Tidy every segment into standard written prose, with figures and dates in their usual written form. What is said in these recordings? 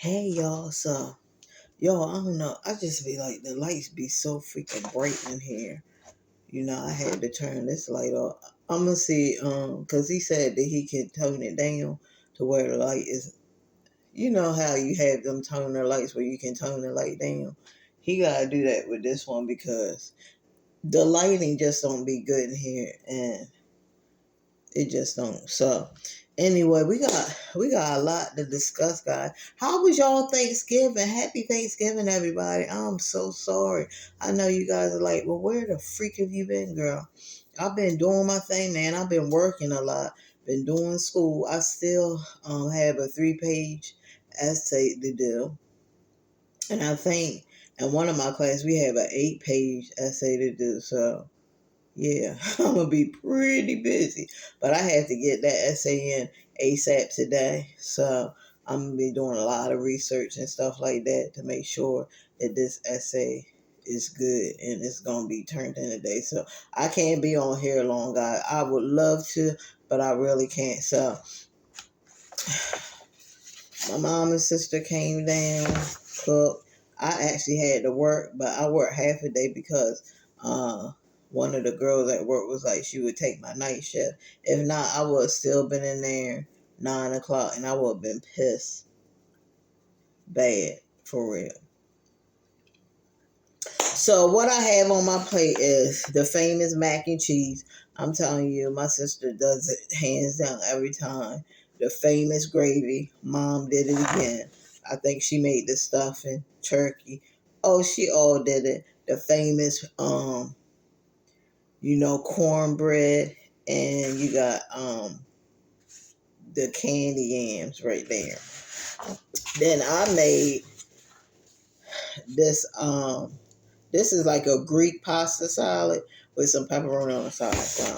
Hey y'all, so y'all, I don't know. I just be like the lights be so freaking bright in here. I had to turn this light off. I'm gonna see, cause he said that he can tone it down to where the light is. You know how you have them toner lights where you can tone the light down. He gotta do that with this one because the lighting just don't be good in here, and it just don't. So anyway, we got a lot to discuss, guys. How was y'all Thanksgiving? Happy Thanksgiving, everybody. I'm so sorry. I know you guys are like, well, where the freak have you been, girl? I've been doing my thing, man. I've been working a lot. Been doing school. I still have a 3-page essay to do. And I think in one of my classes we have an 8-page essay to do. So yeah, I'm gonna be pretty busy, but I have to get that essay in ASAP today. So I'm gonna be doing a lot of research and stuff like that to make sure that this essay is good and it's gonna be turned in today. So I can't be on here long, guys. I would love to, but I really can't. So my mom and sister came down, cooked. I actually had to work, but I worked half a day because one of the girls at work was like she would take my night shift. If not, I would have still been in there 9 o'clock and I would have been pissed bad for real. So what I have on my plate is the famous mac and cheese. I'm telling you, my sister does it hands down every time. The famous gravy. Mom did it again. I think she made the stuffing, turkey. Oh, she all did it. The famous cornbread, and you got the candy yams right there. Then I made this this is like a Greek pasta salad with some pepperoni on the side. So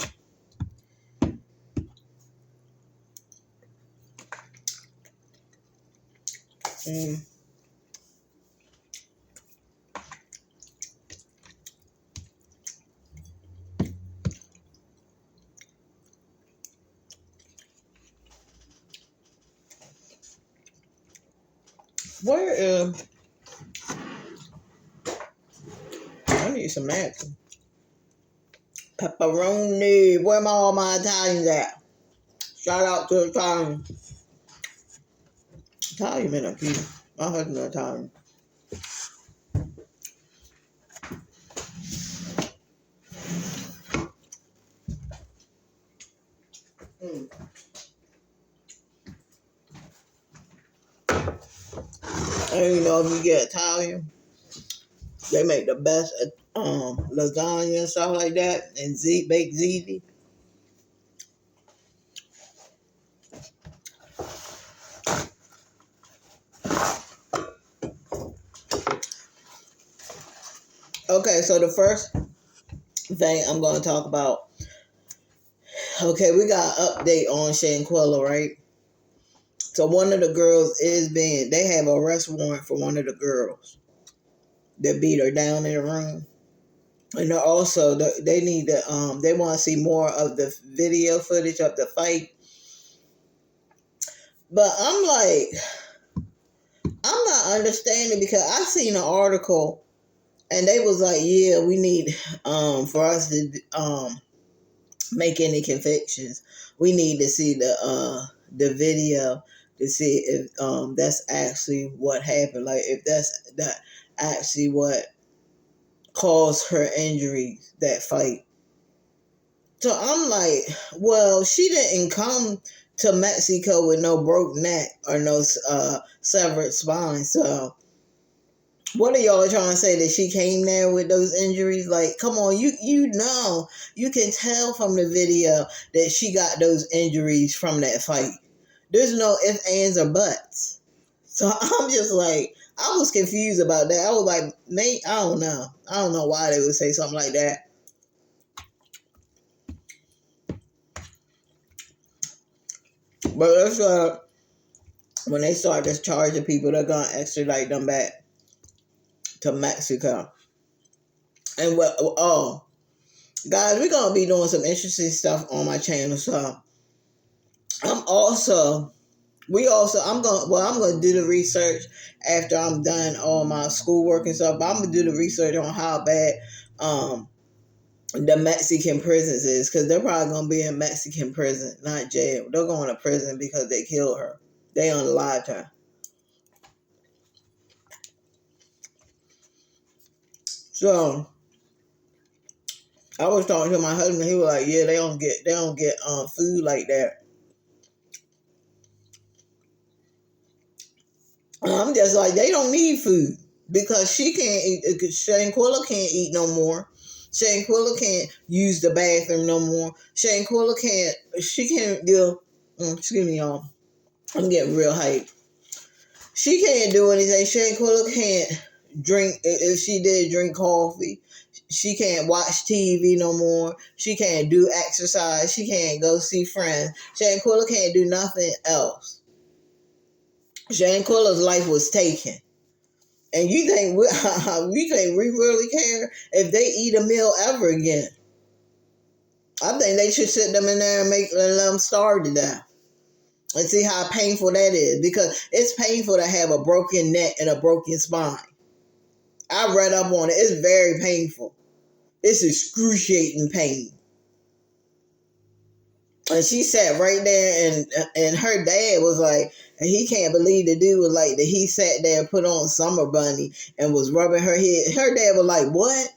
where I need some napkins. Pepperoni. Where all my Italians at? Shout out to Italian. Italian men are cute. My husband is Italian. And if you get Italian, they make the best lasagna and stuff like that, and baked ziti. Okay, so the first thing I'm going to talk about. Okay, we got an update on Shanquella, right? So one of the girls they have an arrest warrant for one of the girls that beat her down in the room. And also, they need to, they want to see more of the video footage of the fight. But I'm not understanding because I seen an article and they was like, yeah, we need, for us to, make any convictions, we need to see the video to see if that's actually what happened, like if that's that actually what caused her injuries, that fight. So I'm like, well, she didn't come to Mexico with no broke neck or no severed spine. So what are y'all trying to say, that she came there with those injuries? Like, come on, you can tell from the video that she got those injuries from that fight. There's no ifs, ands, or buts. So I'm just like, I was confused about that. I was like, mate, I don't know. I don't know why they would say something like that. But that's when they start just charging people, they're gonna extradite them back to Mexico. And guys, we're gonna be doing some interesting stuff on my channel. So I'm also I'm gonna do the research after I'm done all my schoolwork and stuff. But I'm gonna do the research on how bad um the Mexican prisons is, because they're probably gonna be in Mexican prison, not jail. They're going to prison because they killed her. They unalived her. So I was talking to my husband. He was like, "Yeah, they don't get food like that." I'm just like, they don't need food because she can't eat. Shanquilla can't eat no more. Shanquilla can't use the bathroom no more. Shanquilla can't. She can't do. Excuse me, y'all. I'm getting real hype. She can't do anything. Shanquilla can't drink. If she did drink coffee, she can't watch TV no more. She can't do exercise. She can't go see friends. Shanquilla can't do nothing else. Shanquilla's life was taken. And you think we really care if they eat a meal ever again? I think they should sit them in there and let them starve to death and see how painful that is, because it's painful to have a broken neck and a broken spine. I read up on it. It's very painful. It's excruciating pain. And she sat right there, and her dad was like, and he can't believe the dude was like that. He sat there and put on Summer Bunny and was rubbing her head. Her dad was like, "What?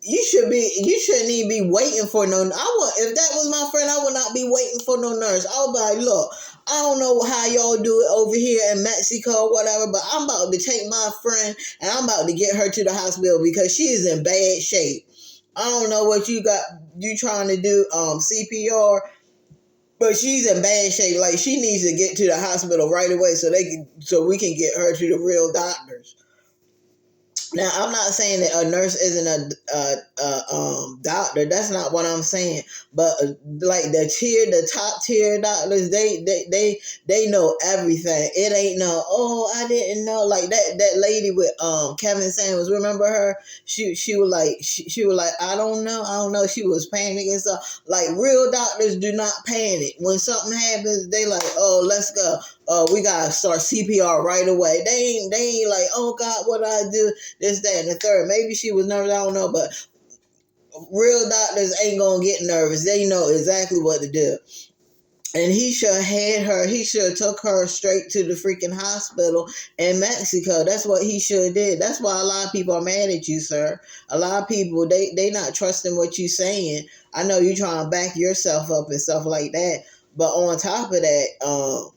You shouldn't even be waiting for no. If that was my friend, I would not be waiting for no nurse. I would be like, look, I don't know how y'all do it over here in Mexico or whatever, but I'm about to take my friend and I'm about to get her to the hospital because she is in bad shape. I don't know what you trying to do, CPR, but she's in bad shape. Like, she needs to get to the hospital right away so we can get her to the real doctors." Now, I'm not saying that a nurse isn't a doctor. That's not what I'm saying. But like the top tier doctors, they know everything. It ain't no, oh, I didn't know. Like that lady with Kevin Samuels. Remember her? She was like she was like, I don't know. She was panicking. So like, real doctors do not panic when something happens. They like, oh, let's go. We gotta start CPR right away. They ain't like, oh God, what do I do? This, that, and the third. Maybe she was nervous, I don't know, but real doctors ain't gonna get nervous. They know exactly what to do. And he should have took her straight to the freaking hospital in Mexico. That's what he should have did. That's why a lot of people are mad at you, sir. A lot of people, they not trusting what you saying. I know you trying to back yourself up and stuff like that. But on top of that,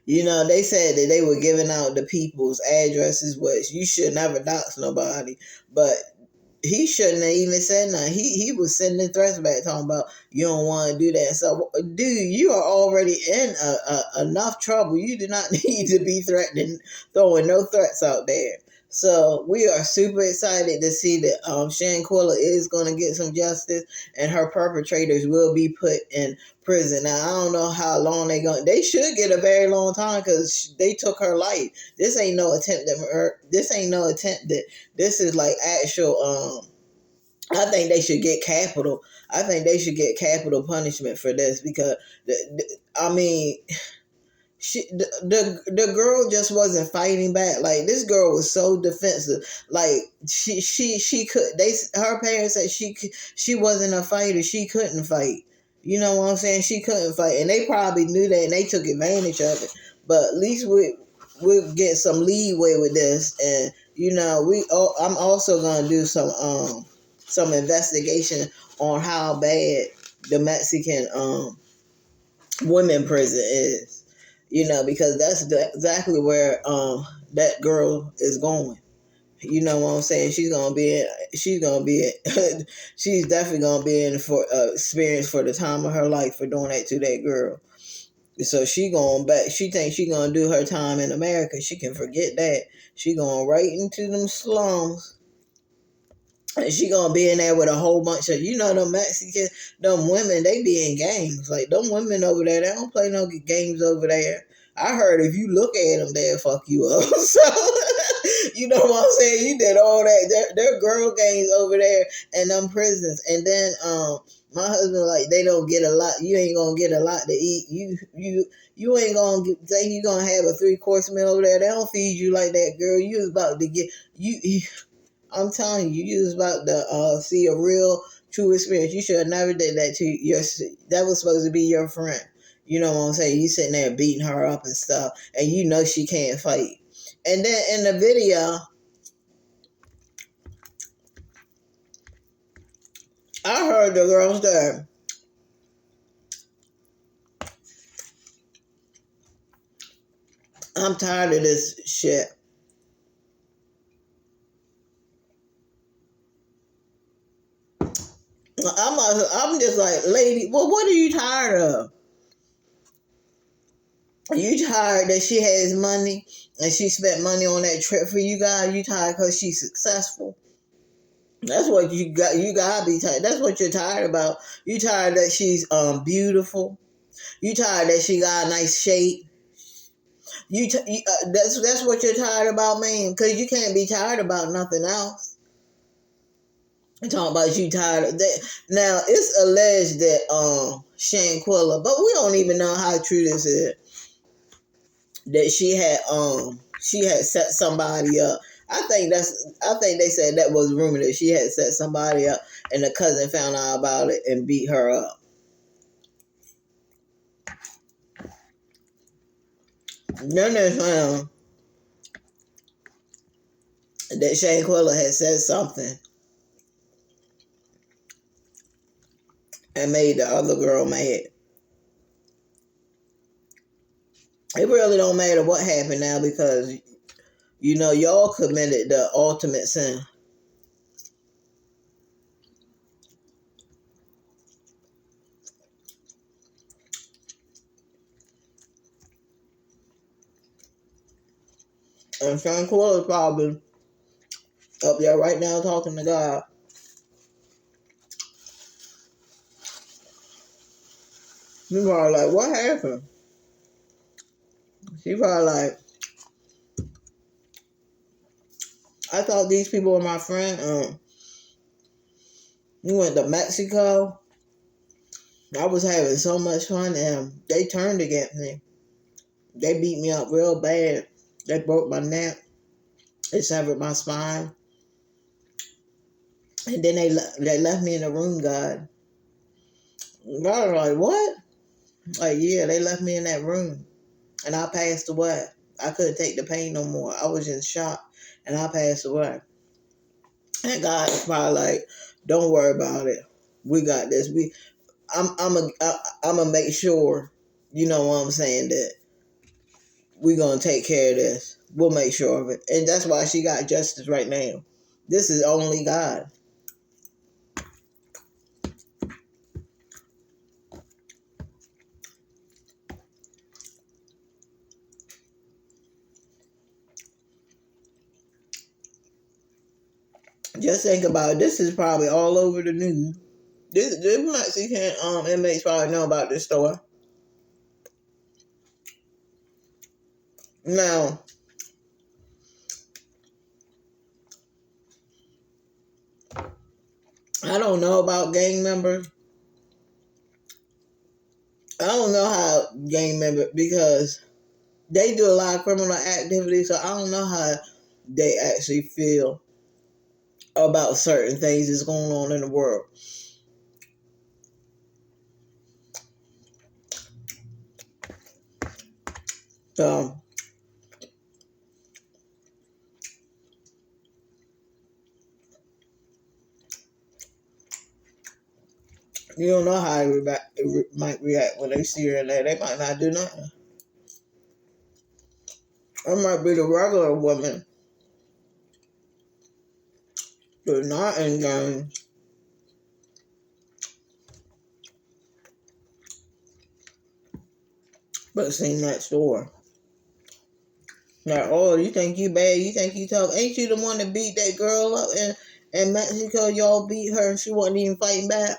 they said that they were giving out the people's addresses, which you should never dox nobody. But he shouldn't have even said nothing. He was sending threats back, talking about you don't want to do that. So, dude, you are already in enough trouble. You do not need to be threatening, throwing no threats out there. So we are super excited to see that Shanquilla is going to get some justice, and her perpetrators will be put in prison. Now, I don't know how long they should get a very long time, because they took her life. This ain't no attempt at her. This ain't no attempt that. This is like actual. I think they should get capital. I think they should get capital punishment for this, because I mean, the girl just wasn't fighting back. Like, this girl was so defensive. Like, she could. Her parents said she wasn't a fighter. She couldn't fight. You know what I'm saying? She couldn't fight, and they probably knew that, and they took advantage of it. But at least we'll get some leeway with this, and I'm also gonna do some investigation on how bad the Mexican women prison is. Because that's exactly where that girl is going. You know what I'm saying? She's definitely gonna be in for experience for the time of her life for doing that to that girl. So she going back. She thinks she gonna do her time in America. She can forget that. She going right into them slums. And she gonna be in there with a whole bunch of, them Mexicans, them women, they be in gangs. Like, them women over there, they don't play no games over there. I heard if you look at them, they'll fuck you up. So, you know what I'm saying? You did all that. There are girl gangs over there in them prisons. And then, My husband like they don't get a lot. You ain't gonna get a lot to eat. You ain't gonna think you gonna have a 3-course meal over there. They don't feed you like that, girl. You was about to get you. I'm telling you, you was about to see a real true experience. You should have never did that to your. That was supposed to be your friend. You know what I'm saying? You sitting there beating her up and stuff, and you know she can't fight. And then in the video, I heard the girl say, "I'm tired of this shit." I'm just like, lady, well, what are you tired of? Are you tired that she has money and she spent money on that trip for you guys? You tired because she's successful? That's what you got. You gotta be tired. That's what you're tired about. You tired that she's beautiful. You tired that she got a nice shape. That's what you're tired about, man. Because you can't be tired about nothing else. I'm talking about you tired of that. Now it's alleged that Shanquella, but we don't even know how true this is. That she had set somebody up. I think they said that was rumored that she had set somebody up and the cousin found out about it and beat her up. Then they found that Shanquella had said something and made the other girl mad. It really don't matter what happened now because you know y'all committed the ultimate sin. And Shanquella is probably up there right now talking to God. She probably like, what happened? She probably like, I thought these people were my friend. We went to Mexico. I was having so much fun and they turned against me. They beat me up real bad. They broke my neck. They severed my spine. And then they left me in the room, God. God was like, what? Like, yeah, they left me in that room. And I passed away. I couldn't take the pain no more. I was in shock. And I passed away. And God is probably like, don't worry about it. We got this. I'm a make sure, you know what I'm saying, that we're going to take care of this. We'll make sure of it. And that's why she got justice right now. This is only God. Just think about it. This is probably all over the news. This Mexican inmates probably know about this story. Now, I don't know about gang members. I don't know how gang members, because they do a lot of criminal activity, so I don't know how they actually feel about certain things that's going on in the world. So, you don't know how they might react when they see her in there. They might not do nothing. It might be the regular woman who's not in gangs, but seen that store. Like, oh, you think you bad? You think you tough? Ain't you the one that beat that girl up in Mexico? Y'all beat her and she wasn't even fighting back.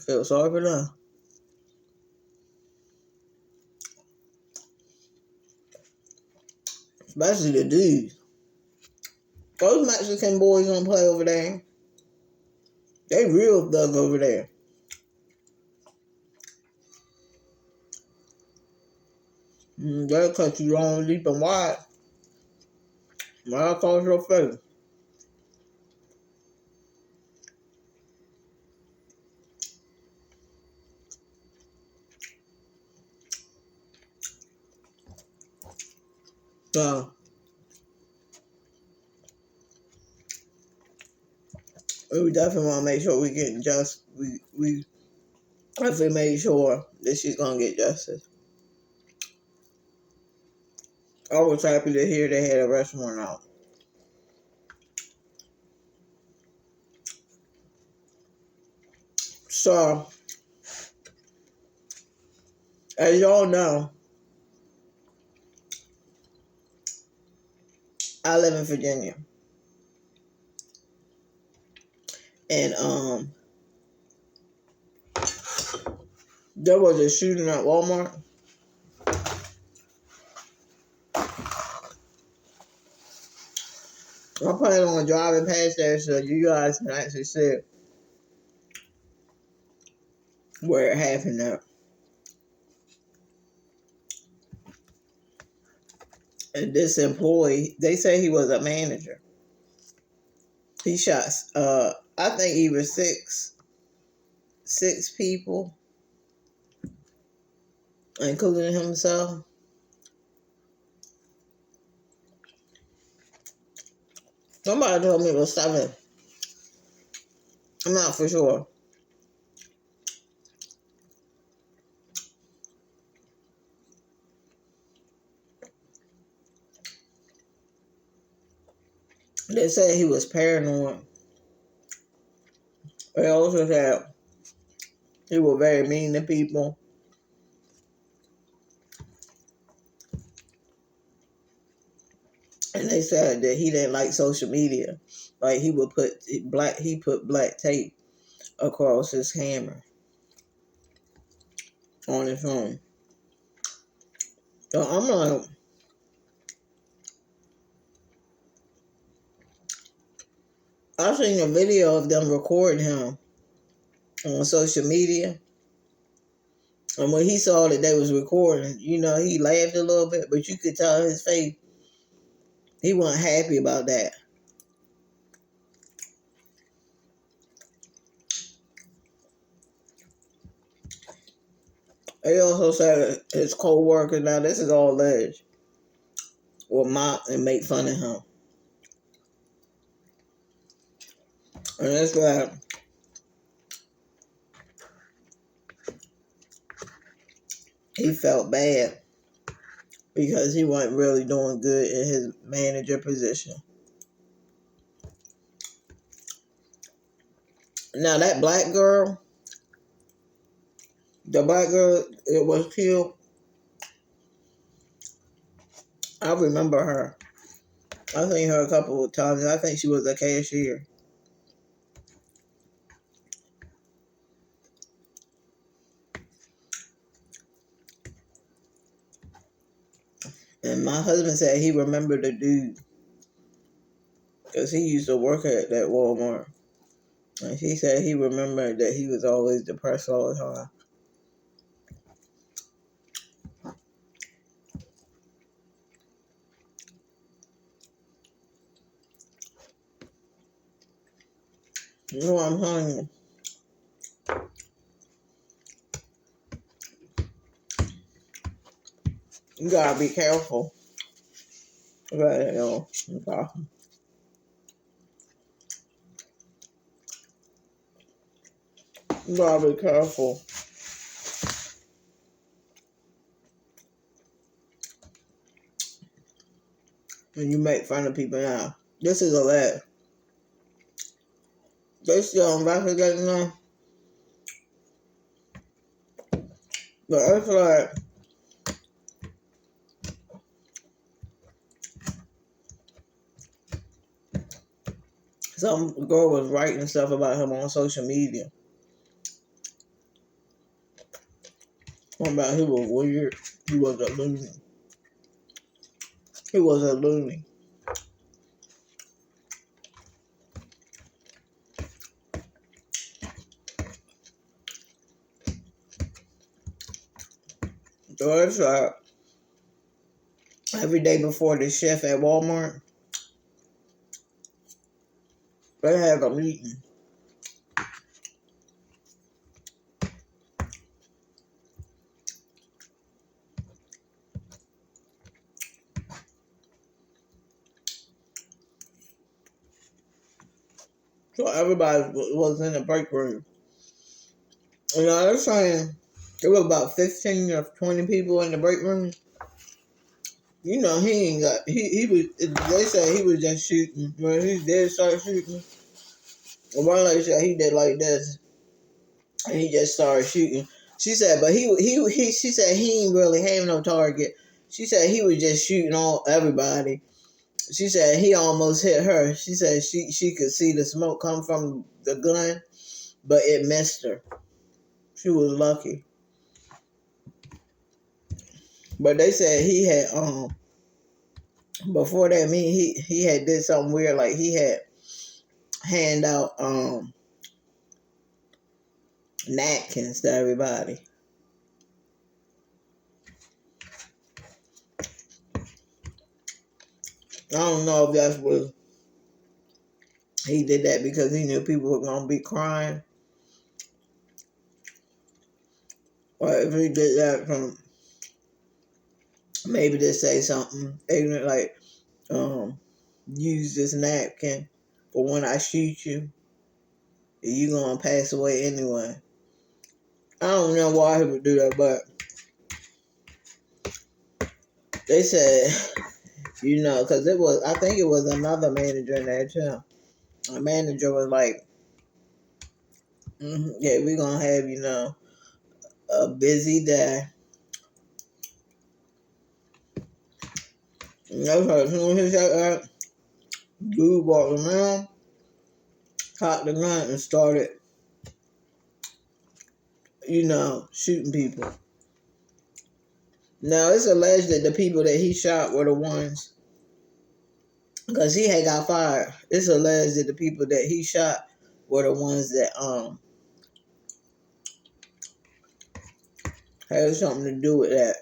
Feel sorry for them. especially the dudes. Those Mexican boys don't play over there. They real thug over there. They'll cut you long, deep, and wide. Right across your face. So, we definitely want to make sure we get just. We definitely made sure that she's gonna get justice. I was happy to hear they had a restaurant out. So, as y'all know, I live in Virginia. And there was a shooting at Walmart. I plan on driving past there so you guys can actually see where it happened at. And this employee, they say he was a manager. He shot, I think even six people, including himself. Somebody told me it was 7. I'm not for sure. They said he was paranoid. They also said he was very mean to people. And they said that he didn't like social media. Like he put black tape across his camera on his phone. So I'm like, I seen a video of them recording him on social media. And when he saw that they was recording, he laughed a little bit, but you could tell his face, he wasn't happy about that. They also said his co-workers, now this is all alleged, will mock and make fun of him. And that's why he felt bad because he wasn't really doing good in his manager position. Now that the black girl that was killed, I remember her. I've seen her a couple of times. I think she was a cashier. And my husband said he remembered the dude because he used to work at that Walmart. And he said he remembered that he was always depressed all the time. You know what I'm telling you? You gotta be careful. You gotta be careful. When you make fun of people now. This is a lie. They still investigating them. But it's like some girl was writing stuff about him on social media. About he was weird. He was a loony. He was a loony. So it's every day before the chef at Walmart, they have a meeting. So everybody was in the break room. You know, they're saying there were about 15 or 20 people in the break room. You know, he ain't got, he was, they said he was just shooting. When he did start shooting, one lady said he did like this, and he just started shooting. She said, but she said he ain't really have no target. She said he was just shooting on everybody. She said he almost hit her. She said she could see the smoke come from the gun, but it missed her. She was lucky. But they said he had before that meeting he had did something weird, like he had hand out napkins to everybody. I don't know if that's what he did that because he knew people were gonna be crying, or if he did that from maybe to say something ignorant like use this napkin for when I shoot you, you gonna pass away anyway. I don't know why he would do that, but they said, you know, because I think it was another manager in there too. A manager was like, yeah, we're going to have, you know, a busy day. And that's how as soon as he said that, dude walked around, cocked the gun, and started, you know, shooting people. Now, it's alleged that the people that he shot were the ones, because he had got fired. It's alleged that the people that he shot were the ones that had something to do with that.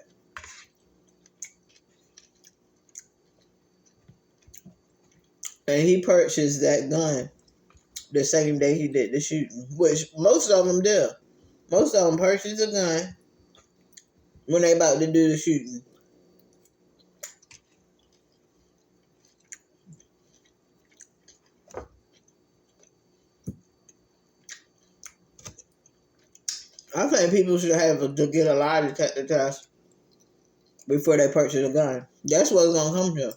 And he purchased that gun the same day he did the shooting, which most of them do. Most of them purchase a gun when they about to do the shooting. I think people should have to get a lie detector test before they purchase a gun. That's what it's gonna come to.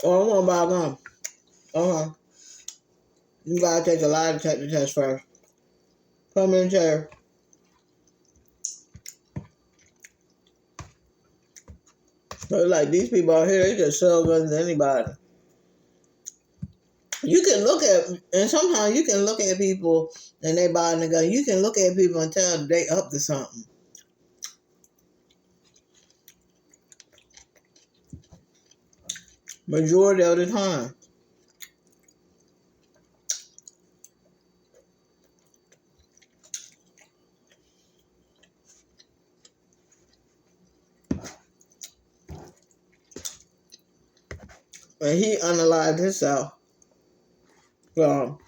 Oh, I want to buy a gun. Uh-huh. You gotta take a lie detector test first. Come in chair. But like these people out here, they just sell guns to anybody. You can look at, and sometimes you can look at people and they buying a gun. You can look at people and tell they up to something. Majority of the time. And he unalived himself. So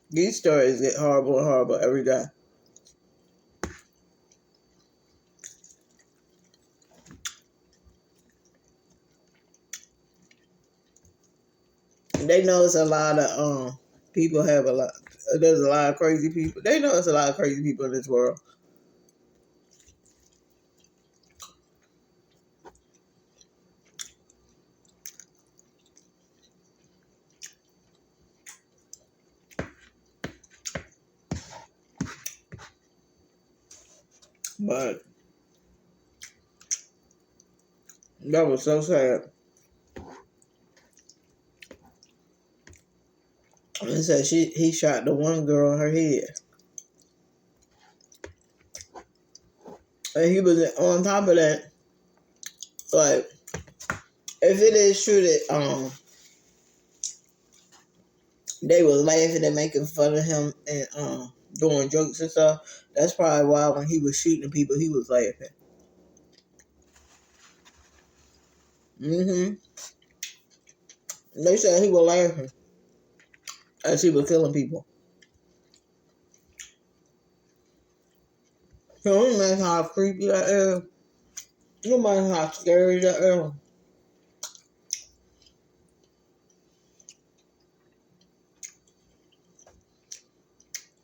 these stories get horrible and horrible every day. They know it's a lot of people have a lot. There's a lot of crazy people. They know it's a lot of crazy people in this world. But that was so sad. And said he shot the one girl in her head. And he was on top of that, like, if it is true that they was laughing and making fun of him and doing jokes and stuff, that's probably why when he was shooting people, he was laughing. They said he was laughing as he was killing people. So you imagine how creepy that is. You imagine how scary that is.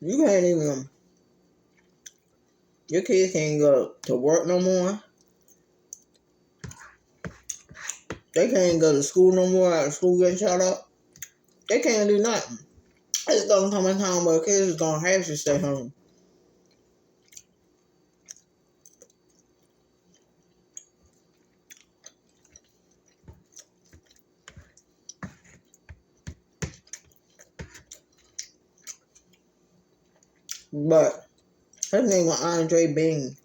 You can't even, your kids can't go to work no more. They can't go to school no more after school getting shut up. They can't do nothing. It's gonna come a time where kids is gonna have to stay home. But his name was Andre Bean.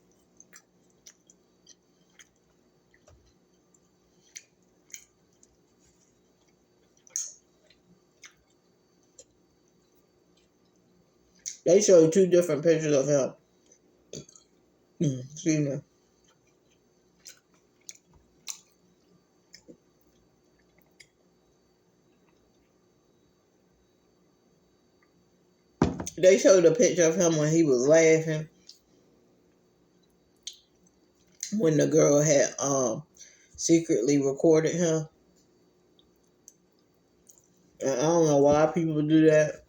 They showed two different pictures of him. Excuse me. They showed a picture of him when he was laughing. When the girl had secretly recorded him. And I don't know why people do that.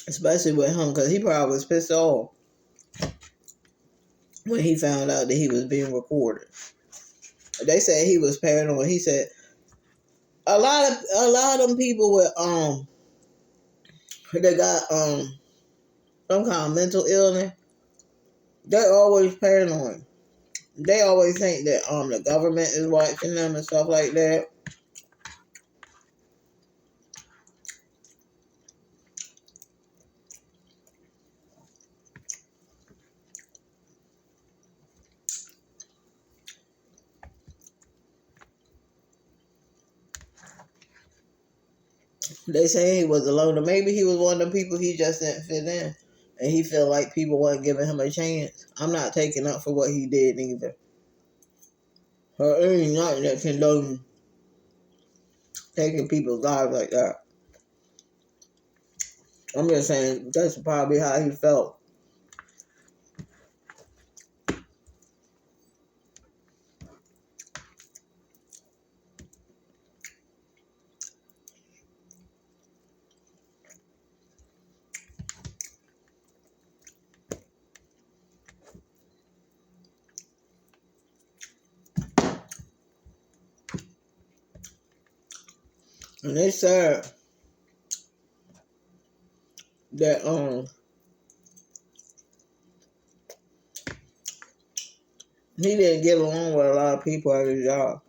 Especially with him, because he probably was pissed off when he found out that he was being recorded. They said he was paranoid. He said a lot of them people with they got some kind of mental illness, they're always paranoid. They always think that the government is watching them and stuff like that. They say he was alone, or maybe he was one of the people he just didn't fit in, and he felt like people weren't giving him a chance. I'm not taking up for what he did either. Or ain't nothing that condone taking people's lives like that. I'm just saying that's probably how he felt. And they said that he didn't get along with a lot of people at his job.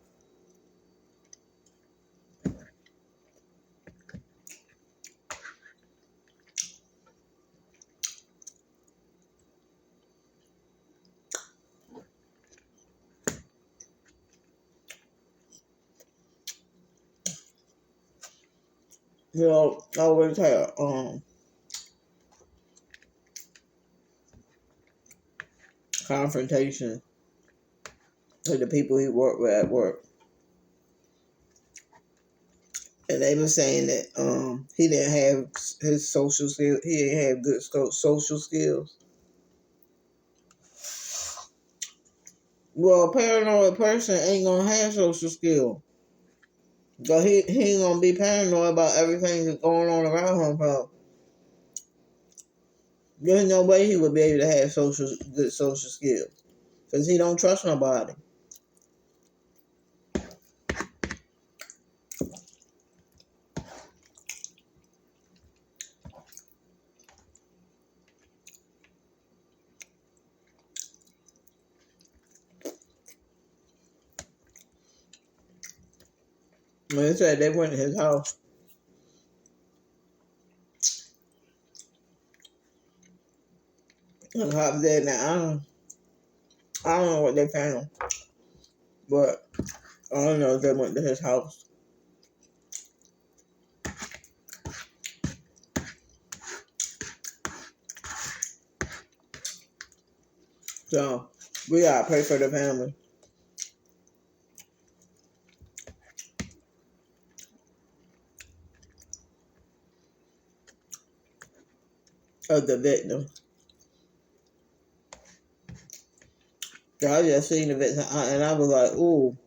He always had confrontation with the people he worked with at work. And they were saying that he didn't have his social skills. He didn't have good social skills. Well, a paranoid person ain't gonna have social skills. But he ain't gonna be paranoid about everything that's going on around him. Bro. There's no way he would be able to have good social skills. Because he don't trust nobody. When they said they went to his house, On top of that, now I don't know what they found, but I don't know if they went to his house. So we gotta pray for the family of the victim. So I just seen the victim and I was like, ooh,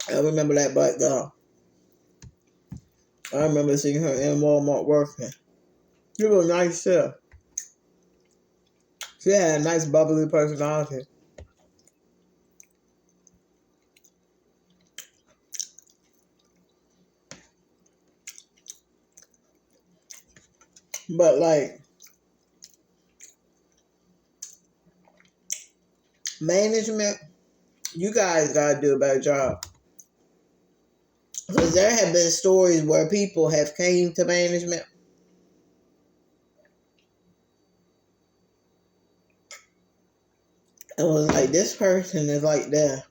I remember that black girl. I remember seeing her in Walmart working. She was nice too. She had a nice bubbly personality. But like management, you guys gotta do a better job. Because there have been stories where people have came to management and was like, this person is like that.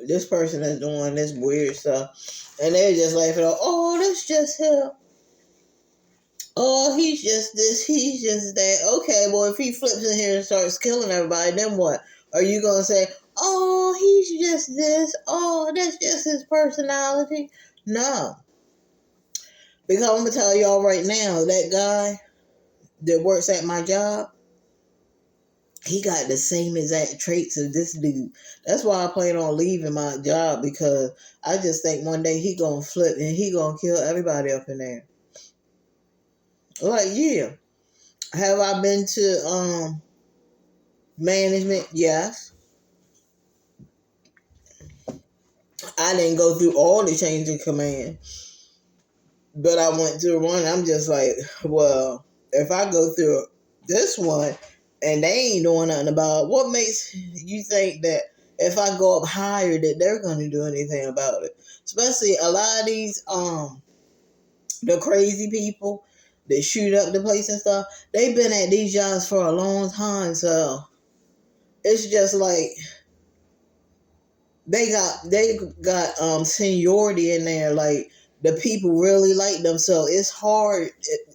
This person is doing this weird stuff. And they're just laughing, oh, that's just him. Oh, he's just this, he's just that. Okay, well, if he flips in here and starts killing everybody, then what? Are you going to say, oh, he's just this? Oh, that's just his personality? No. Because I'm going to tell y'all right now, that guy that works at my job, he got the same exact traits as this dude. That's why I plan on leaving my job, because I just think one day he going to flip and he going to kill everybody up in there. Like, yeah. Have I been to management? Yes. I didn't go through all the chains of command, but I went through one. I'm just like, well, if I go through this one and they ain't doing nothing about it, what makes you think that if I go up higher that they're going to do anything about it? Especially a lot of these the crazy people that shoot up the place and stuff, they've been at these jobs for a long time, so it's just like they got seniority in there. Like the people really like them, so it's hard.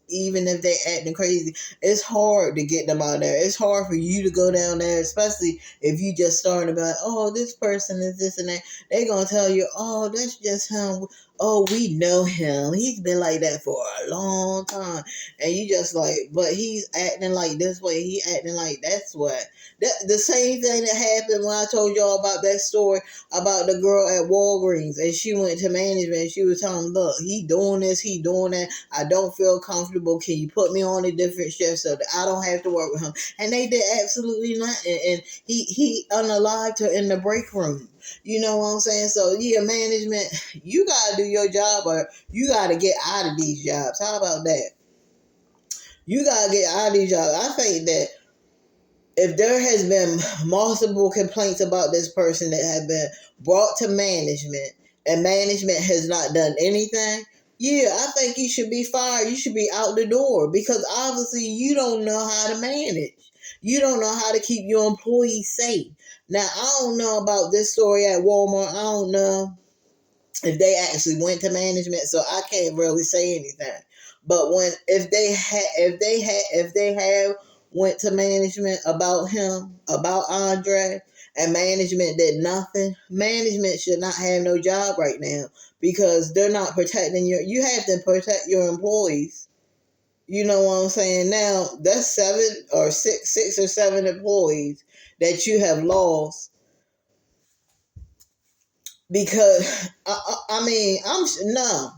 Even if they acting crazy, it's hard to get them out there. It's hard for you to go down there, especially if you just starting about, oh, this person is this and that. They gonna tell you, oh, that's just him. Oh, we know him. He's been like that for a long time, and you just like, but he's acting like this way. He acting like that's what. The same thing that happened when I told y'all about that story about the girl at Walgreens, and she went to management and she was telling them, look, he doing this, he doing that. I don't feel comfortable. Can you put me on a different shift so that I don't have to work with him? And they did absolutely nothing. And he unalived her in the break room. You know what I'm saying? So yeah, management, you gotta do your job or you gotta get out of these jobs. How about that? You gotta get out of these jobs. I think that if there has been multiple complaints about this person that have been brought to management and management has not done anything, yeah, I think you should be fired. You should be out the door because obviously you don't know how to manage. You don't know how to keep your employees safe. Now, I don't know about this story at Walmart. I don't know if they actually went to management, so I can't really say anything. But if they have went to management about him, about Andre, and management did nothing, management should not have no job right now because they're not protecting you have to protect your employees. You know what I'm saying? Now that's six or seven employees that you have lost because I mean I'm no.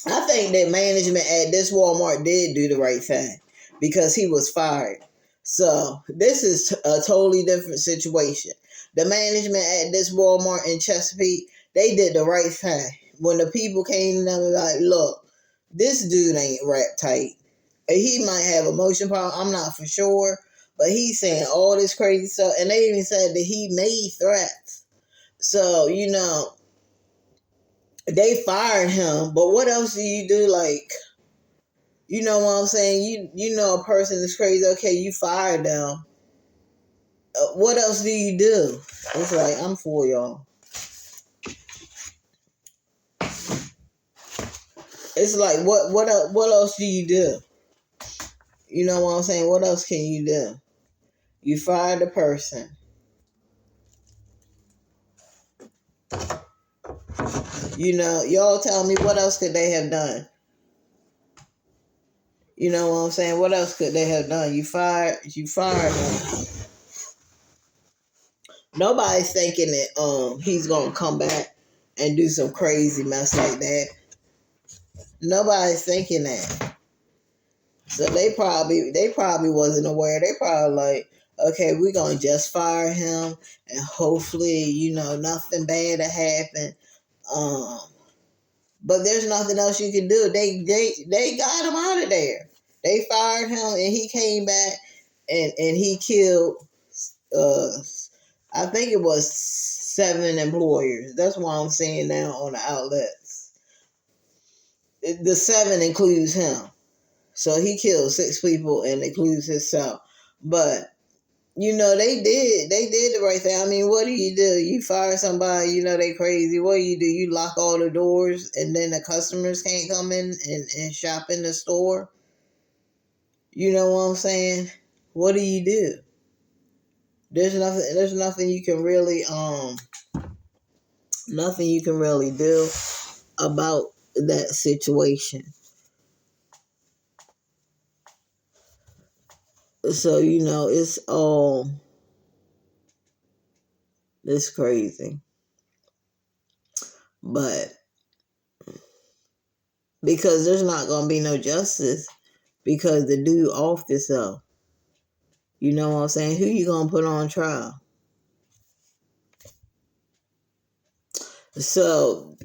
I think that management at this Walmart did do the right thing because he was fired. So this is a totally different situation. The management at this Walmart in Chesapeake, they did the right thing. When the people came to them like, look, this dude ain't rap tight. And he might have emotion problem, I'm not for sure. But he's saying all this crazy stuff. And they even said that he made threats. So, they fired him, but what else do you do? Like, You know what I'm saying? You know a person is crazy. Okay, you fired them. What else do you do? It's like, I'm for y'all. It's like, what else do you do? You know what I'm saying? What else can you do? You fired the person. You know, y'all tell me, what else could they have done? You know what I'm saying? What else could they have done? You fired him. Nobody's thinking that he's gonna come back and do some crazy mess like that. Nobody's thinking that. So they probably wasn't aware. They probably like, okay, we're gonna just fire him and hopefully, nothing bad will happen. Um but there's nothing else you can do. They got him out of there. They fired him and he came back and he killed uh I think it was 7 employers. That's what I'm seeing now on the outlets. The 7 includes him. So he killed 6 people and includes himself. But they did the right thing. I mean, what do? You fire somebody, they crazy. What do? You lock all the doors and then the customers can't come in and shop in the store. You know what I'm saying? What do you do? There's nothing you can really nothing you can really do about that situation. So, it's crazy. But because there's not gonna be no justice because the dude off himself. You know what I'm saying? Who you gonna put on trial? So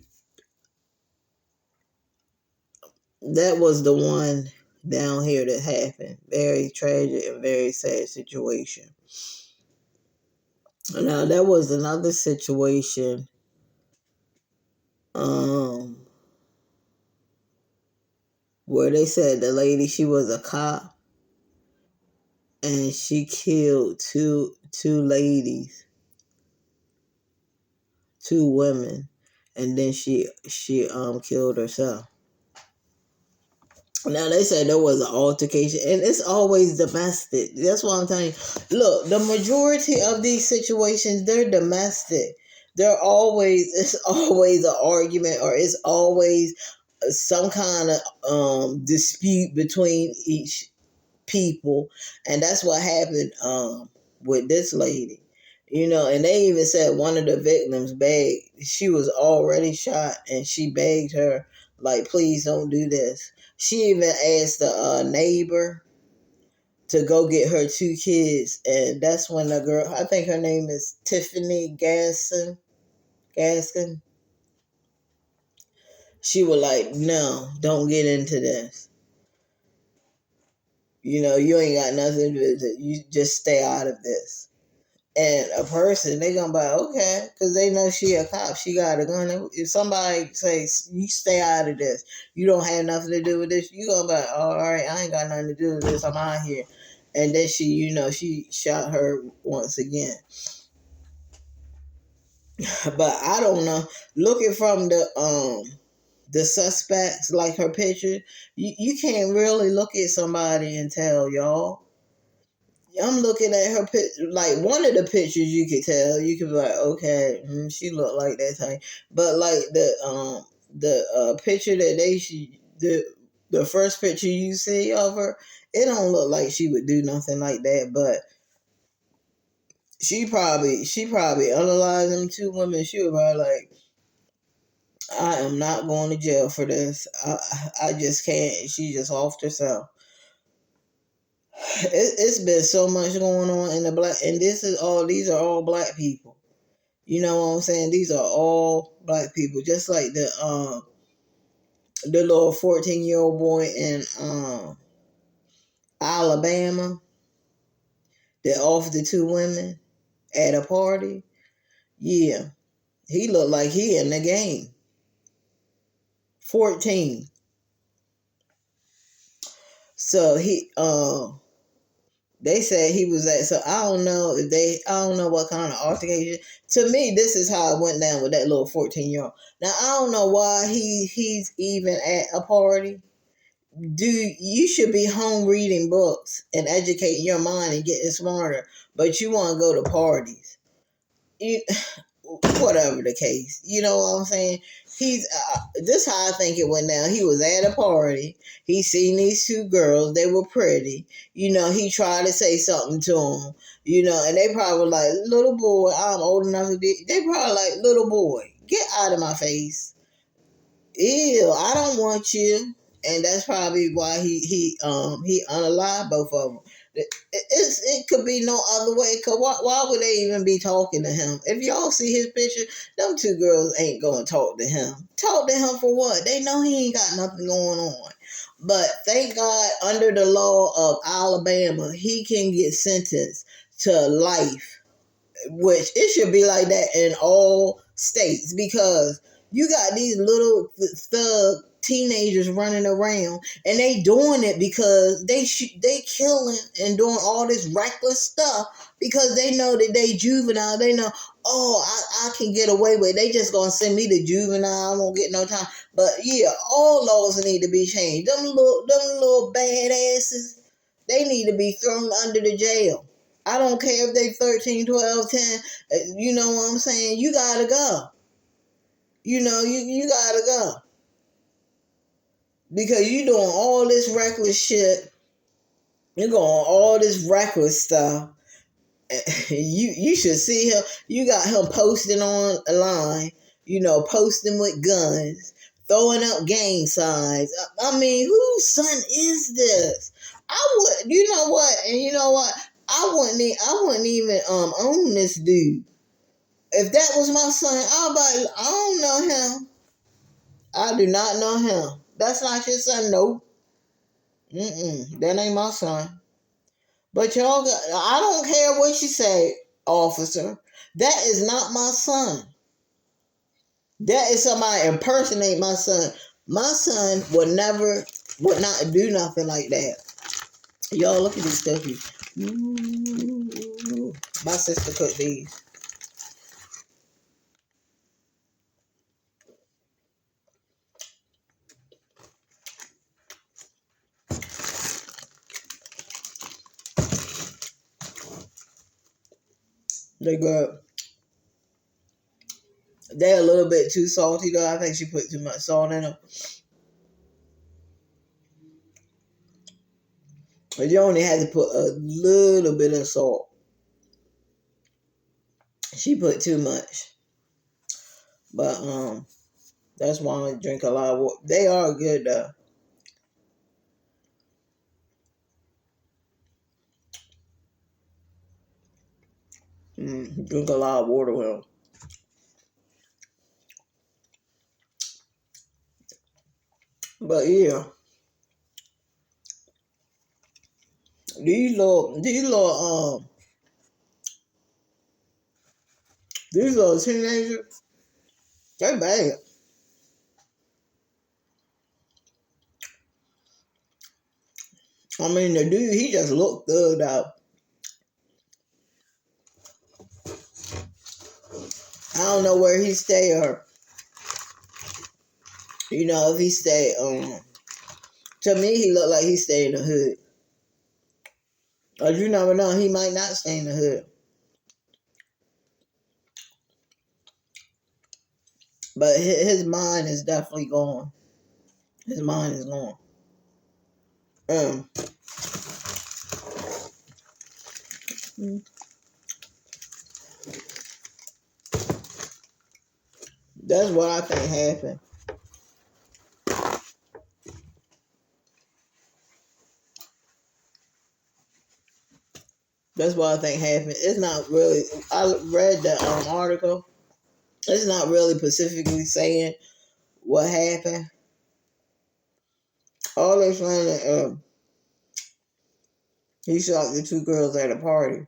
that was the one down here that happened. Very tragic and very sad situation. Now there was another situation um where they said the lady, she was a cop and she killed two ladies, 2 women, and then she killed herself. Now they said there was an altercation, and it's always domestic. That's what I'm telling you. Look, the majority of these situations, they're domestic. It's always an argument, or it's always some kind of dispute between each people, and that's what happened with this lady. And they even said one of the victims begged. She was already shot, and she begged her, like, please don't do this. She even asked the neighbor to go get her 2 kids, and that's when the girl, I think her name is Tiffany Gaskin. She was like, no, don't get into this. You ain't got nothing to do. You just stay out of this. And a person, they gonna be like, okay, because they know she a cop. She got a gun. If somebody says, you stay out of this, you don't have nothing to do with this, you gonna be like, oh, all right, I ain't got nothing to do with this, I'm out here. And then she shot her once again. But I don't know. Looking from the suspects, like her picture, you can't really look at somebody and tell, y'all. I'm looking at her like one of the pictures. You could tell. You could be like, okay, she looked like that type. But like the picture that the first picture you see of her, it don't look like she would do nothing like that. But she probably analyzed them 2 women. She was probably like, I am not going to jail for this. I just can't. She just offed herself. It's been so much going on in the black, and these are all black people. You know what I'm saying? These are all black people, just like the little 14-year-old boy in Alabama that offered the 2 women at a party. Yeah, he looked like he in the game. 14. So they said he was at. So I don't know if I don't know what kind of altercation. To me, this is how it went down with that little 14-year-old. Now I don't know why he's even at a party. You should be home reading books and educating your mind and getting smarter, but you want to go to parties. You, whatever the case, you know what I'm saying? He's this how I think it went down. He was at a party. He seen these two girls. They were pretty. He tried to say something to them. And they probably like, little boy. I'm old enough to be. They probably like, little boy, get out of my face. Ew, I don't want you. And that's probably why he unalived both of them. It could be no other way. Cause why would they even be talking to him? If y'all see his picture, them two girls ain't gonna talk to him. Talk to him for what? They know he ain't got nothing going on. But thank God, under the law of Alabama, he can get sentenced to life, which it should be like that in all states, because you got these little thug teenagers running around and they doing it because they killing and doing all this reckless stuff because they know that they juvenile. They know, I can get away with it. They just gonna send me to juvenile. I won't get no time. But yeah, all laws need to be changed. Them little badasses, they need to be thrown under the jail. I don't care if they 13, 12, 10. You know what I'm saying? You gotta go. You gotta go. Because you doing all this reckless shit. You're going all this reckless stuff. You should see him. You got him posting online, posting with guns, throwing up gang signs. I mean, whose son is this? I would, you know what? And you know what? I wouldn't even own this dude. If that was my son, I don't know him. I do not know him. That's not your son, no. That ain't my son. But I don't care what you say, officer. That is not my son. That is somebody impersonate my son. My son would not do nothing like that. Y'all, look at these cookies. Ooh, my sister cooked these. They good. They're a little bit too salty though. I think she put too much salt in them. But you only had to put a little bit of salt. She put too much. But that's why I drink a lot of water. They are good though. Drink a lot of water with them. But yeah, these little teenagers, they bad. I mean, the dude, he just looked good out. I don't know where he stay, or if he stay. To me, he looked like he stayed in the hood. Or you never know, he might not stay in the hood. But his mind is definitely gone. His mind is gone. That's what I think happened. That's what I think happened. It's not really. I read the article. It's not really specifically saying what happened. All they're saying that he shot the two girls at a party.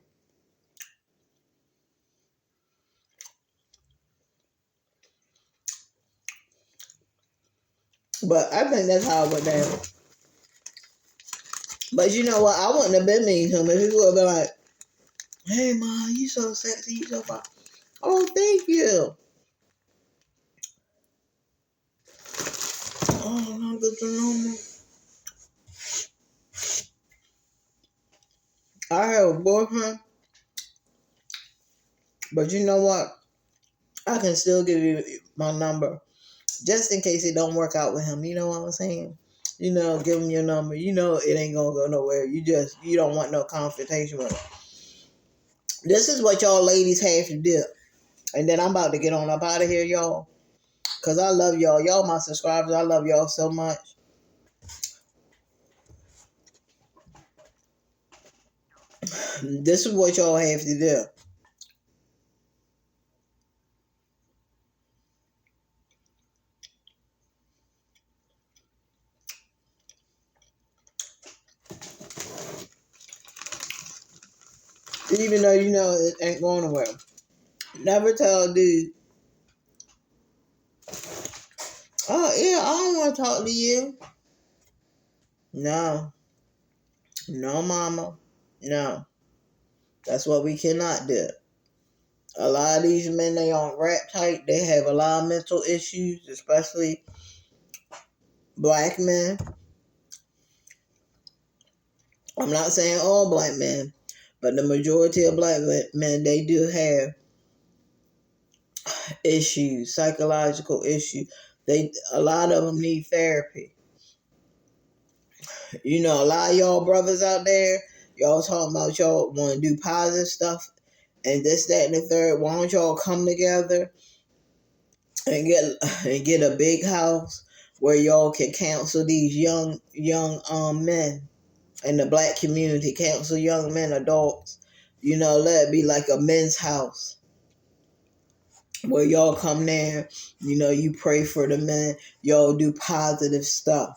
But I think that's how it went down. But you know what? I wouldn't have been mean to him if he would have been like, "Hey, Ma, you so sexy, you so fine." Oh, thank you. Oh, not good to know me. I have a boyfriend, but you know what? I can still give you my number just in case it don't work out with him. You know what I'm saying? You know, give him your number. You know it ain't gonna go nowhere. You don't want no confrontation with him. This is what y'all ladies have to do. And then I'm about to get on up out of here, y'all. Cause I love y'all. Y'all my subscribers. I love y'all so much. This is what y'all have to do. Even though you know it ain't going nowhere. Never tell a dude, "Oh yeah, I don't want to talk to you." No. No, mama. No. That's what we cannot do. A lot of these men, they on rap type. They have a lot of mental issues, especially black men. I'm not saying all black men, but the majority of black men, they do have issues, psychological issues. A lot of them need therapy. You know, a lot of y'all brothers out there, y'all talking about y'all want to do positive stuff and this, that, and the third. Why don't y'all come together and get a big house where y'all can counsel these young men in the black community, counsel young men, adults. You know, let it be like a men's house where y'all come there. You know, you pray for the men. Y'all do positive stuff.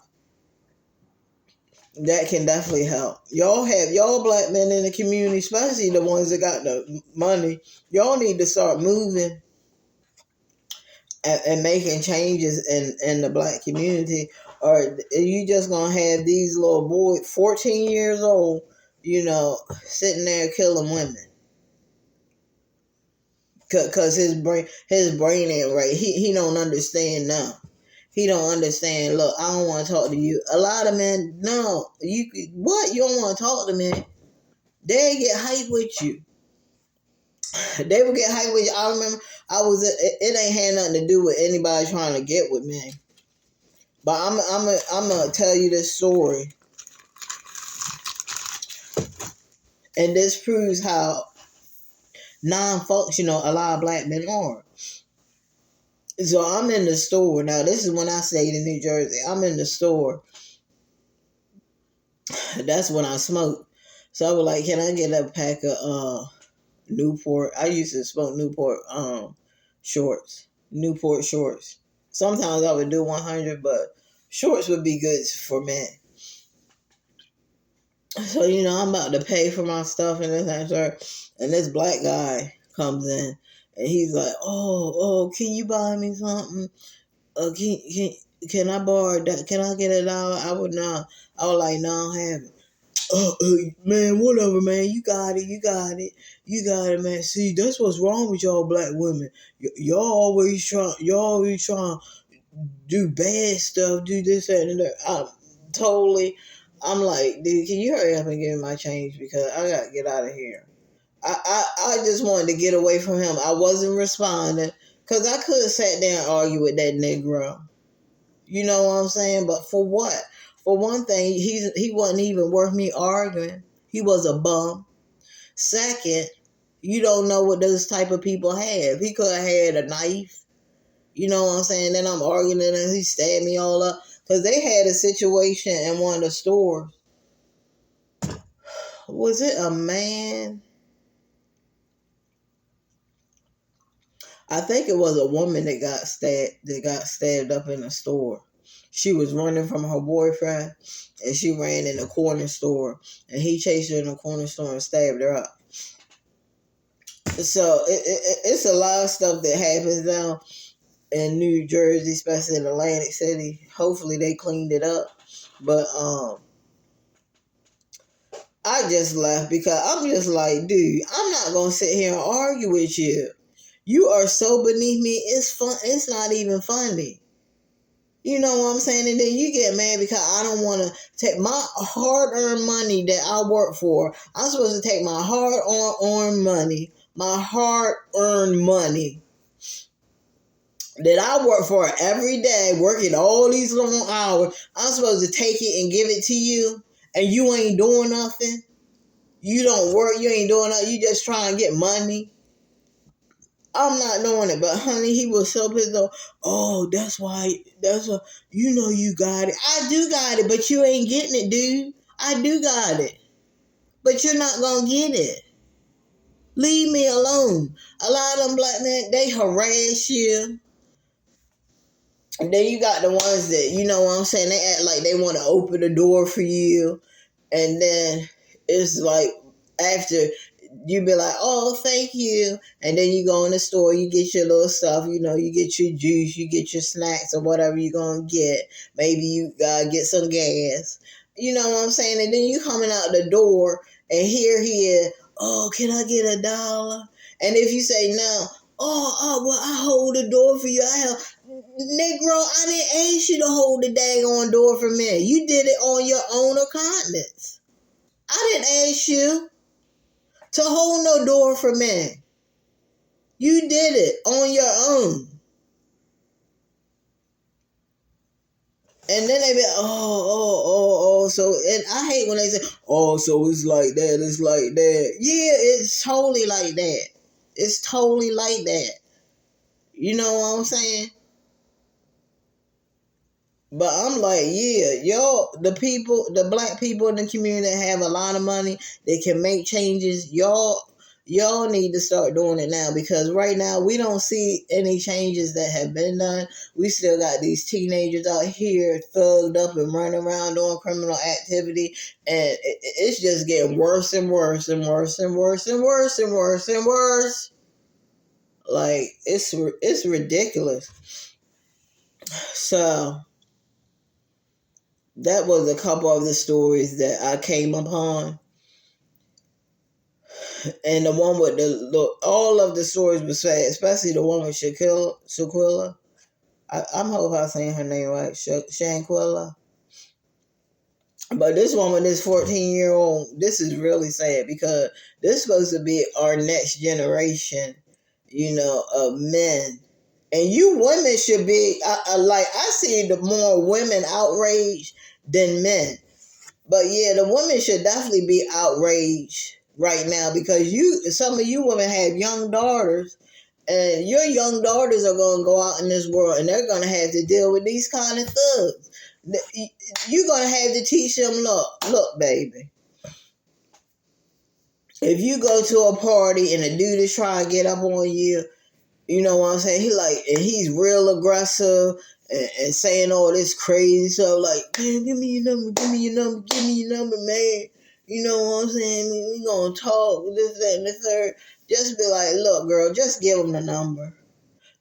That can definitely help. Y'all black men in the community, especially the ones that got the money. Y'all need to start moving and making changes in the black community, or you just gonna have these little boys, 14 years old, you know, sitting there killing women because his brain ain't right. He don't understand now. He don't understand. Look, I don't want to talk to you. A lot of men, no, you don't want to talk to me. They get hyped with you. They would get hyped with you. I remember it ain't had nothing to do with anybody trying to get with me. But I'm gonna tell you this story, and this proves how non-functional a lot of black men are. So I'm in the store now. This is when I stayed in New Jersey. I'm in the store. That's when I smoked. So I was like, "Can I get a pack of Newport?" I used to smoke Newport shorts, Newport shorts. Sometimes I would do 100, but shorts would be good for men. So, you know, I'm about to pay for my stuff and and this black guy comes in and he's like, "Oh, can you buy me something? Can I borrow that? Can I get $1?" I was like, "No, I don't have it." Man, whatever, man. You got it, man. See, that's what's wrong with y'all black women. Y'all always trying do bad stuff, do this, that, and that. I'm like, dude, can you hurry up and give me my change because I gotta get out of here. I just wanted to get away from him. I wasn't responding because I could have sat there and argued with that Negro. You know what I'm saying? But for what? For one thing, he wasn't even worth me arguing. He was a bum. Second, you don't know what those type of people have. He could have had a knife. You know what I'm saying? Then I'm arguing and he stabbed me all up. Because they had a situation in one of the stores. Was it a man? I think it was a woman that got stabbed up in the store. She was running from her boyfriend and she ran in the corner store and he chased her in the corner store and stabbed her up. So it's a lot of stuff that happens down in New Jersey, especially in Atlantic City. Hopefully they cleaned it up. But I just left because I'm just like, dude, I'm not gonna sit here and argue with you. You are so beneath me. It's fun. It's not even funny. You know what I'm saying? And then you get mad because I don't want to take my hard-earned money that I work for. I'm supposed to take my hard-earned money, my hard-earned money that I work for every day, working all these long hours. I'm supposed to take it and give it to you, and you ain't doing nothing. You don't work. You ain't doing nothing. You just trying to get money. I'm not doing it, but honey, he was so pissed off. Oh, that's why. That's what you know. You got it. I do got it, but you ain't getting it, dude. I do got it, but you're not gonna get it. Leave me alone. A lot of them black men, they harass you. And then you got the ones that, you know what I'm saying, they act like they want to open the door for you. And then it's like, after you be like, oh, thank you. And then you go in the store, you get your little stuff, you know, you get your juice, you get your snacks or whatever you're going to get. Maybe you get some gas. You know what I'm saying? And then you coming out the door and here he is, oh, can I get $1? And if you say no, well, I hold the door for you. Negro, I didn't ask you to hold the daggone door for me. You did it on your own accountness. I didn't ask you to hold no door for me. You did it on your own. And then they be, so, and I hate when they say, oh, so it's like that. Yeah, it's totally like that. It's totally like that. You know what I'm saying? But I'm like, yeah, y'all, the black people in the community that have a lot of money, they can make changes. Y'all need to start doing it now because right now we don't see any changes that have been done. We still got these teenagers out here thugged up and running around doing criminal activity, and it's just getting worse and worse and worse and worse and worse and worse and worse. Like it's ridiculous. So that was a couple of the stories that I came upon. And the one with all of the stories were sad, especially the one with Shaquilla. I'm hope I'm saying her name right, Shanquilla. But this one with this 14-year-old, this is really sad because this is supposed to be our next generation, you know, of men. And you women should be, I see the more women outraged than men. But yeah, the women should definitely be outraged right now because some of you women have young daughters, and your young daughters are going to go out in this world and they're going to have to deal with these kind of thugs. You're going to have to teach them, look, baby. If you go to a party and a dude is trying to get up on you, you know what I'm saying? He's real aggressive and saying all this crazy stuff like, man, give me your number, man. You know what I'm saying? We gonna talk, this, that, and the third. Just be like, look, girl, just give him the number.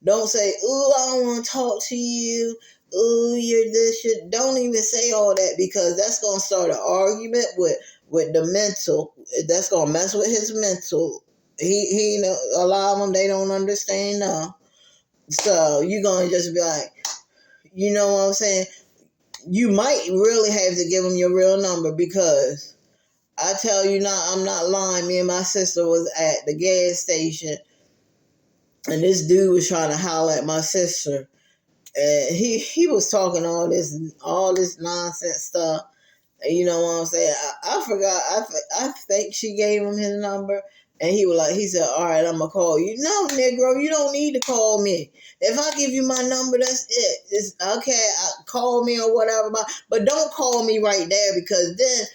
Don't say, ooh, I don't want to talk to you. Ooh, you're this shit. Don't even say all that because that's gonna start an argument with the mental. That's gonna mess with his mental. He know a lot of them they don't understand now. So you're gonna just be like, you know what I'm saying? You might really have to give him your real number because I tell you now, I'm not lying. Me and my sister was at the gas station and this dude was trying to holler at my sister. And he was talking all this nonsense stuff. You know what I'm saying? I forgot. I think she gave him his number. And he said, all right, I'm going to call you. No, Negro, you don't need to call me. If I give you my number, that's it. It's okay. Call me or whatever. But don't call me right there because then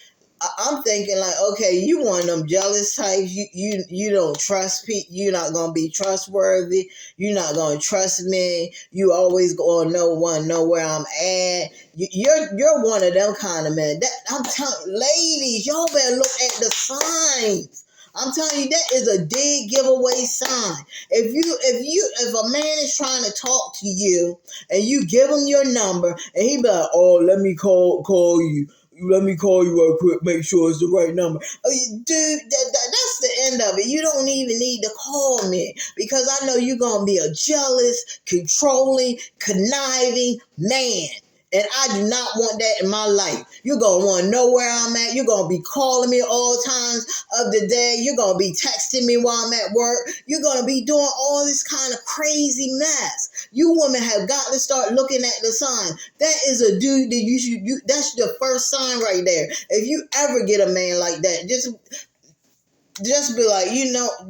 I'm thinking like, okay, you one of them jealous types. You don't trust people. You're not going to be trustworthy. You're not going to trust me. You always going to know where I'm at. You're one of them kind of men. I'm telling ladies, y'all better look at the signs. I'm telling you, that is a dead giveaway sign. If a man is trying to talk to you and you give him your number and he be like, oh, let me call you. let me call you real quick, make sure it's the right number. Dude, that's the end of it. You don't even need to call me because I know you're going to be a jealous, controlling, conniving man. And I do not want that in my life. You're going to want to know where I'm at. You're going to be calling me all times of the day. You're going to be texting me while I'm at work. You're going to be doing all this kind of crazy mess. You women have got to start looking at the sign. That is a dude that you should, that's the first sign right there. If you ever get a man like that, just be like,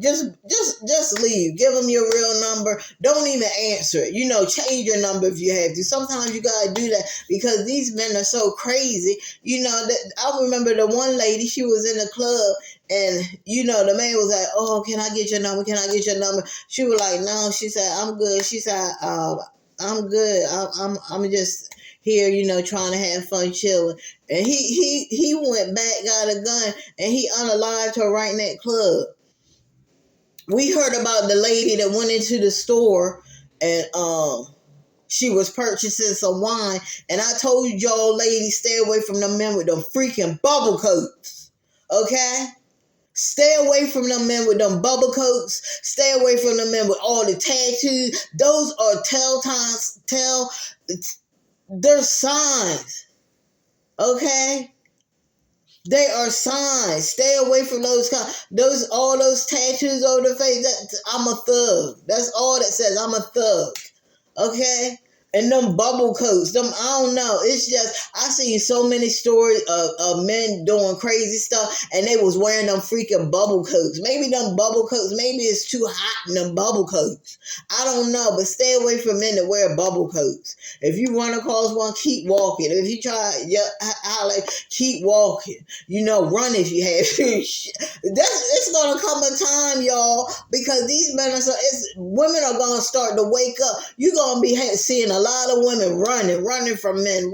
just leave. Give them your real number. Don't even answer it. Change your number if you have to. Sometimes you gotta do that because these men are so crazy. I remember the one lady, she was in the club and, the man was like, oh, can I get your number? Can I get your number? She was like, no. She said, I'm good. She said, I'm good. I'm just here, trying to have fun, chilling. And he went back, got a gun, and he unalived her right in that club. We heard about the lady that went into the store and she was purchasing some wine. And I told y'all, ladies, stay away from them men with them freaking bubble coats. Okay? Stay away from them men with them bubble coats. Stay away from them men with all the tattoos. Those are they're signs. Okay? They are signs. Stay away from all those tattoos over the face. I'm a thug. That's all that says. I'm a thug. Okay? And them bubble coats, I don't know. It's just, I seen so many stories of men doing crazy stuff and they was wearing them freaking bubble coats. Maybe them bubble coats, maybe it's too hot in them bubble coats. I don't know, but stay away from men that wear bubble coats. If you run across one, keep walking. If you try, keep walking. Run if you have to. It's going to come a time, y'all, because these men women are going to start to wake up. You're going to be seeing a lot of women running from men,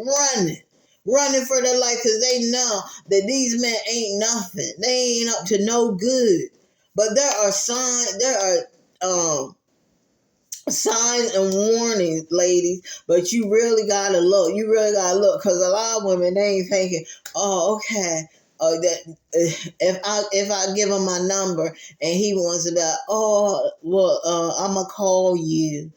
running for their life because they know that these men ain't nothing. They ain't up to no good. But there are signs, signs and warnings, ladies, but you really gotta look. You really gotta look because a lot of women, they ain't thinking, oh, okay. That if I give him my number and he wants about, I'ma call you.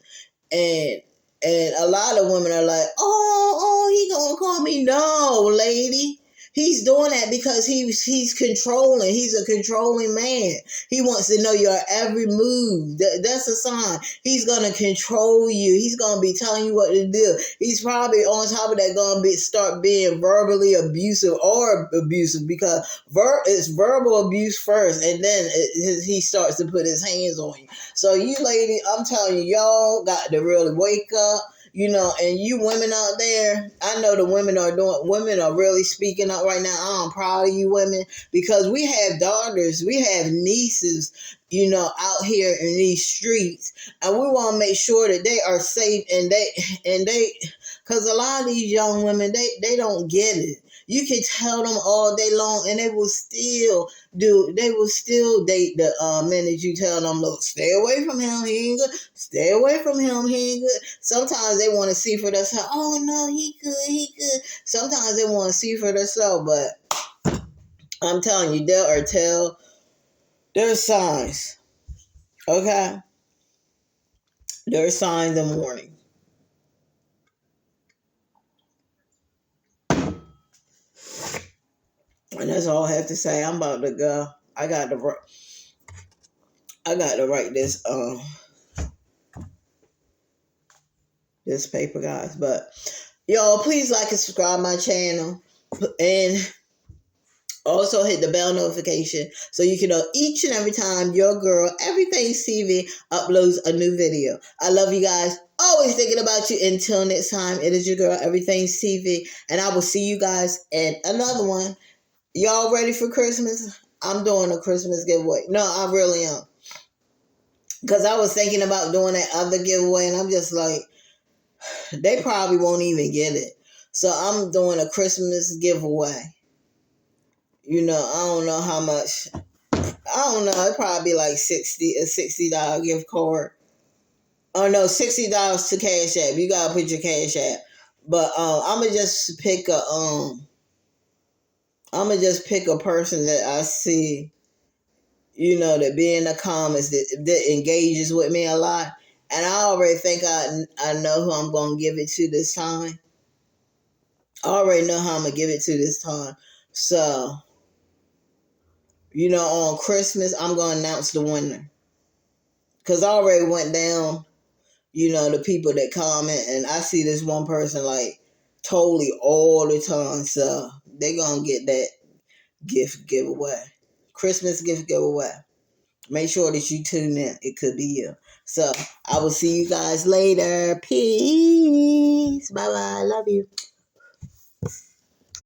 And a lot of women are like, he gonna call me. No, lady. He's doing that because he's controlling. He's a controlling man. He wants to know your every move. That's a sign. He's going to control you. He's going to be telling you what to do. He's probably on top of that going to start being verbally abusive because it's verbal abuse first, and then he starts to put his hands on you. So you lady, I'm telling you, y'all got to really wake up. And you women out there, I know the women are really speaking up right now. I'm proud of you women because we have daughters, we have nieces, out here in these streets, and we want to make sure that they are safe and they, because a lot of these young women, they don't get it. You can tell them all day long and they will still date the men that you tell them, look, stay away from him, he ain't good. Stay away from him, he ain't good. Sometimes they want to see for themselves, oh no, he good. Sometimes they want to see for themselves, but I'm telling you, there's signs. Okay? There's signs and warnings. And that's all I have to say. I'm about to go. I got to write this paper, guys. But y'all, please like and subscribe my channel, and also hit the bell notification so you can know each and every time your girl Everything CV uploads a new video. I love you guys. Always thinking about you. Until next time, it is your girl Everything CV, and I will see you guys in another one. Y'all ready for Christmas? I'm doing a Christmas giveaway. No, I really am. Because I was thinking about doing that other giveaway, and I'm just like, they probably won't even get it. So I'm doing a Christmas giveaway. I don't know how much. I don't know. It'd probably be like a $60 gift card. Oh no, $60 to Cash App. You gotta put your Cash App. But I'm gonna just pick I'm going to just pick a person that I see, that be in the comments that engages with me a lot. And I already think I know who I'm going to give it to this time. I already know how I'm going to give it to this time. So, on Christmas, I'm going to announce the winner. Because I already went down, the people that comment. And I see this one person like totally all the time. So, they're going to get that gift giveaway. Christmas gift giveaway. Make sure that you tune in. It could be you. So, I will see you guys later. Peace. Bye-bye. Love you.